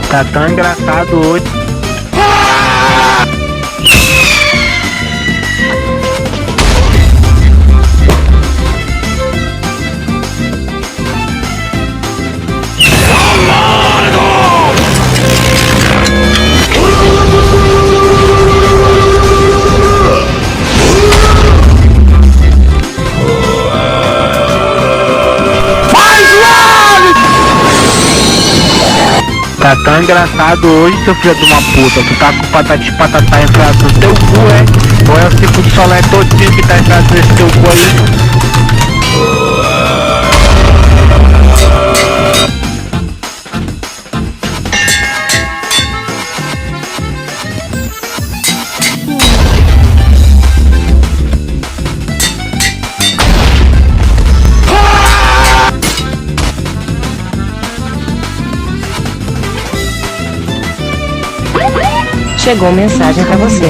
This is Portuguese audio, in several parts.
Tá tão engraçado hoje. Tá tão engraçado hoje, seu filho de uma puta. Tu tá com patati patatá enfiado no teu cu, é? Ou é o Circo do Soleil todinho que tá enfiado nesse teu cu aí? Chegou mensagem pra você.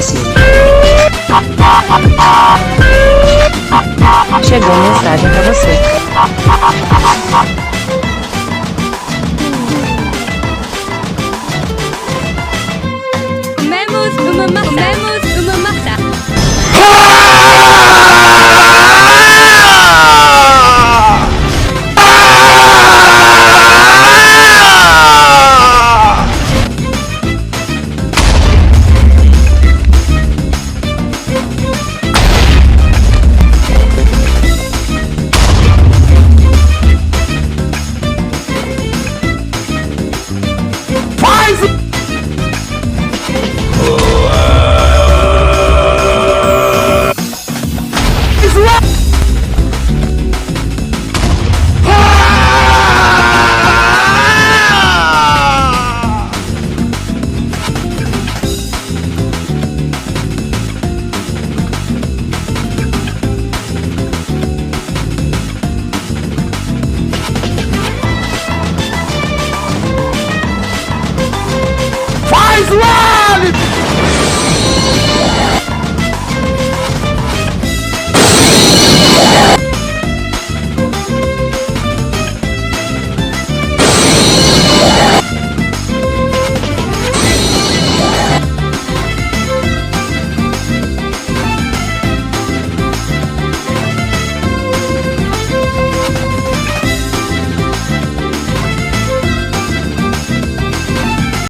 Chegou mensagem pra você. Comemos uma maçã.